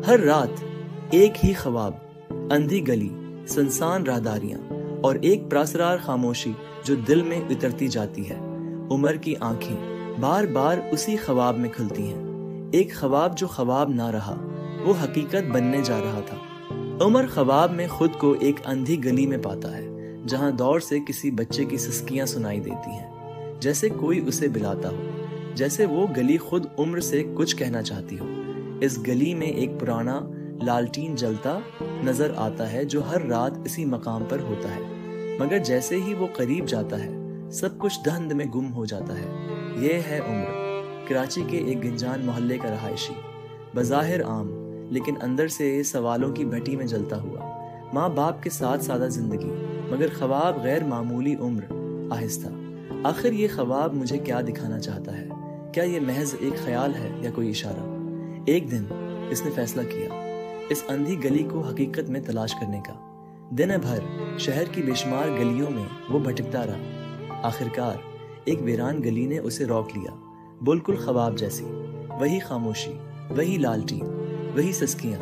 ہر رات ایک ہی خواب، اندھی گلی، سنسان راہداریاں اور ایک پراسرار خاموشی جو دل میں اترتی جاتی ہے۔ عمر کی آنکھیں بار بار اسی خواب میں کھلتی ہیں، ایک خواب جو خواب نہ رہا، وہ حقیقت بننے جا رہا تھا۔ عمر خواب میں خود کو ایک اندھی گلی میں پاتا ہے، جہاں دور سے کسی بچے کی سسکیاں سنائی دیتی ہیں، جیسے کوئی اسے بلاتا ہو، جیسے وہ گلی خود عمر سے کچھ کہنا چاہتی ہو۔ اس گلی میں ایک پرانا لالٹین جلتا نظر آتا ہے جو ہر رات اسی مقام پر ہوتا ہے، مگر جیسے ہی وہ قریب جاتا ہے سب کچھ دھند میں گم ہو جاتا ہے۔ یہ ہے عمر، کراچی کے ایک گنجان محلے کا رہائشی، بظاہر عام لیکن اندر سے سوالوں کی بھٹی میں جلتا ہوا۔ ماں باپ کے ساتھ سادہ زندگی، مگر خواب غیر معمولی عمر، آہستہ۔ آخر یہ خواب مجھے کیا دکھانا چاہتا ہے؟ کیا یہ محض ایک خیال ہے یا کوئی اشارہ؟ ایک دن اس نے فیصلہ کیا، اس اندھی گلی کو حقیقت میں تلاش کرنے کا۔ دن بھر شہر کی بے شمار گلیوں میں وہ بھٹکتا رہا۔ آخرکار ایک ویران گلی نے اسے روک لیا، بالکل خواب جیسی، وہی خاموشی، وہی لالٹین، وہی سسکیاں۔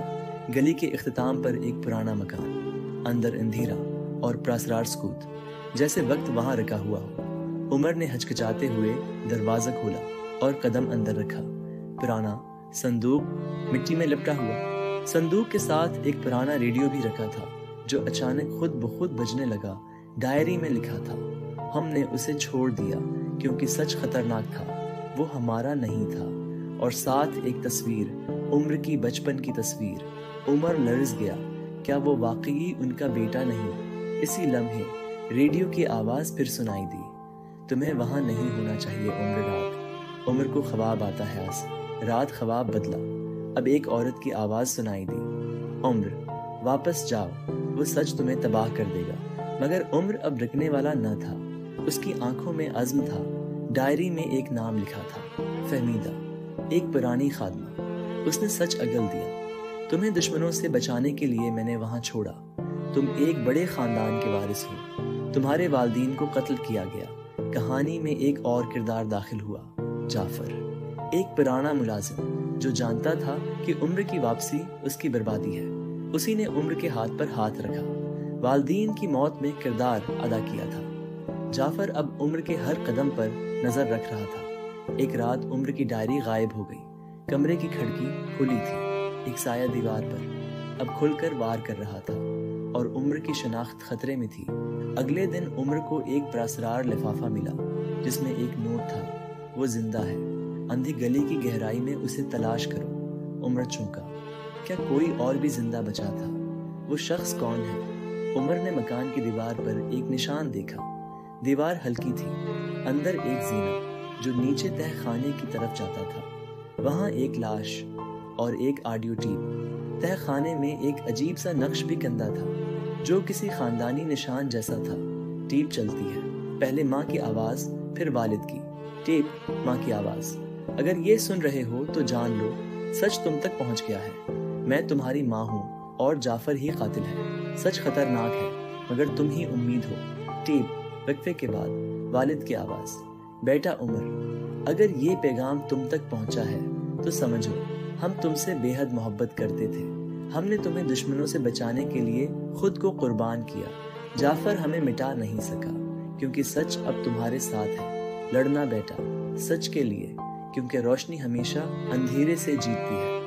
گلی کے اختتام پر ایک پرانا مکان، اندر اندھیرا اور پراسرار سکوت، جیسے وقت وہاں رکا ہوا ہو۔ عمر نے ہچکچاتے ہوئے دروازہ کھولا اور قدم اندر رکھا۔ پرانا صندوق مٹی میں لپٹا ہوا، صندوق کے ساتھ ایک پرانا ریڈیو بھی رکھا تھا جو اچانک خود بخود بجنے لگا۔ ڈائری میں لکھا تھا، ہم نے اسے چھوڑ دیا کیونکہ سچ خطرناک تھا، وہ ہمارا نہیں تھا۔ اور ساتھ ایک تصویر، عمر کی بچپن کی تصویر۔ عمر لرز گیا، کیا وہ واقعی ان کا بیٹا نہیں؟ اسی لمحے ریڈیو کی آواز پھر سنائی دی، تمہیں وہاں نہیں ہونا چاہیے عمر رات۔ عمر کو خواب آتا ہے رات خواب بدلا، اب ایک عورت کی آواز سنائی دی، عمر واپس جاؤ، وہ سچ تمہیں تباہ کر دے گا۔ مگر عمر اب رکنے والا نہ تھا، اس کی آنکھوں میں عزم تھا۔ ڈائری میں ایک نام لکھا تھا، فہمیدہ، ایک پرانی خادمہ۔ اس نے سچ اگل دیا، تمہیں دشمنوں سے بچانے کے لیے میں نے وہاں چھوڑا، تم ایک بڑے خاندان کے وارث ہو، تمہارے والدین کو قتل کیا گیا۔ کہانی میں ایک اور کردار داخل ہوا، جعفر، ایک پرانا ملازم جو جانتا تھا کہ عمر کی واپسی اس کی بربادی ہے۔ اسی نے عمر کے ہاتھ پر ہاتھ رکھا، والدین کی موت میں کردار ادا کیا تھا۔ جعفر اب عمر کے ہر قدم پر نظر رکھ رہا تھا۔ ایک رات عمر کی ڈائری غائب ہو گئی، کمرے کی کھڑکی کھلی تھی، ایک سایہ دیوار پر اب کھل کر وار کر رہا تھا، اور عمر کی شناخت خطرے میں تھی۔ اگلے دن عمر کو ایک پراسرار لفافہ ملا جس میں ایک نوٹ تھا، وہ زندہ ہے، اندھی گلی کی گہرائی میں اسے تلاش کرو۔ عمر چونکا، کیا کوئی اور بھی زندہ بچا تھا؟ وہ شخص کون ہے؟ عمر نے مکان کی دیوار پر ایک نشان دیکھا، دیوار ہلکی تھی، اندر ایک زینہ جو نیچے تہ خانے کی طرف جاتا تھا۔ وہاں ایک لاش اور ایک آڈیو ٹیپ، تہ خانے میں ایک عجیب سا نقش بھی کندہ تھا جو کسی خاندانی نشان جیسا تھا۔ ٹیپ چلتی ہے، پہلے ماں کی آواز، پھر والد کی، ٹیپ، ماں کی آواز، اگر یہ سن رہے ہو تو جان لو سچ تم تک پہنچ گیا ہے، میں تمہاری ماں ہوں اور جعفر ہی قاتل ہے، سچ خطرناک ہے مگر تم ہی امید ہو۔ ٹیپ، وقفے کے بعد والد کی آواز، بیٹا عمر، اگر یہ پیغام تم تک پہنچا ہے تو سمجھو ہم تم سے بے حد محبت کرتے تھے، ہم نے تمہیں دشمنوں سے بچانے کے لیے خود کو قربان کیا۔ جعفر ہمیں مٹا نہیں سکا کیونکہ سچ اب تمہارے ساتھ ہے، لڑنا بیٹا سچ کے لیے، کیونکہ روشنی ہمیشہ اندھیرے سے جیتتی ہے۔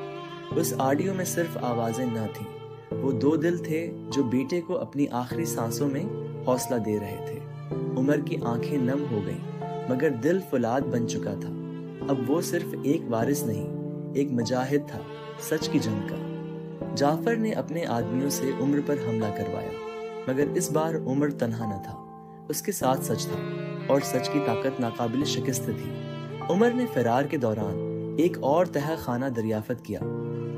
اس آڈیو میں صرف آوازیں نہ تھیں، وہ دو دل تھے جو بیٹے کو اپنی آخری سانسوں میں حوصلہ دے رہے تھے۔ عمر کی آنکھیں نم ہو گئیں مگر دل فولاد بن چکا تھا۔ اب وہ صرف ایک وارث نہیں، ایک مجاہد تھا، سچ کی جنگ کا۔ جعفر نے اپنے آدمیوں سے عمر پر حملہ کروایا، مگر اس بار عمر تنہا نہ تھا، اس کے ساتھ سچ تھا، اور سچ کی طاقت ناقابل شکست تھی۔ عمر نے فرار کے دوران ایک اور تہہ خانہ دریافت کیا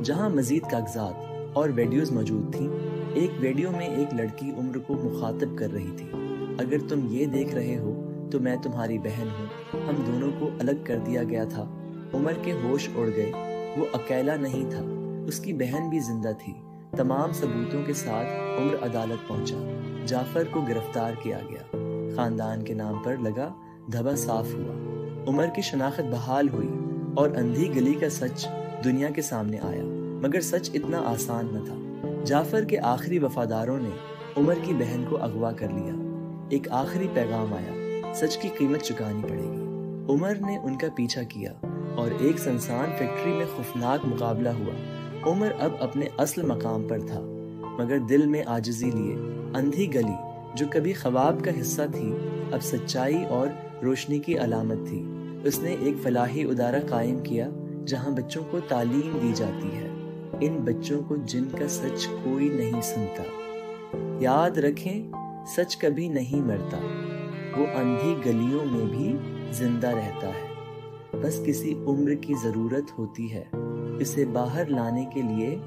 جہاں مزید کاغذات اور ویڈیوز موجود تھیں۔ ایک ویڈیو میں ایک لڑکی عمر کو مخاطب کر رہی تھی، اگر تم یہ دیکھ رہے ہو تو میں تمہاری بہن ہوں، ہم دونوں کو الگ کر دیا گیا تھا۔ عمر کے ہوش اڑ گئے، وہ اکیلا نہیں تھا، اس کی بہن بھی زندہ تھی۔ تمام ثبوتوں کے ساتھ عمر عدالت پہنچا، جعفر کو گرفتار کیا گیا، خاندان کے نام پر لگا دھبا صاف ہوا، عمر کی شناخت بحال ہوئی، اور اندھی گلی کا سچ دنیا کے سامنے آیا۔ مگر سچ اتنا آسان نہ تھا۔ جعفر کے آخری وفاداروں نے عمر کی بہن کو اغوا کر لیا۔ ایک آخری پیغام آیا، سچ کی قیمت چکانی پڑے گی۔ عمر نے ان کا پیچھا کیا اور ایک سنسان فیکٹری میں خوفناک مقابلہ ہوا۔ عمر اب اپنے اصل مقام پر تھا، مگر دل میں عاجزی لیے۔ اندھی گلی جو کبھی خواب کا حصہ تھی اب سچائی اور روشنی کی علامت تھی۔ اس نے ایک فلاحی ادارہ قائم کیا جہاں بچوں کو تعلیم دی جاتی ہے، ان بچوں کو جن کا سچ کوئی نہیں سنتا۔ یاد رکھیں، سچ کبھی نہیں مرتا، وہ اندھی گلیوں میں بھی زندہ رہتا ہے، بس کسی عمر کی ضرورت ہوتی ہے اسے باہر لانے کے لیے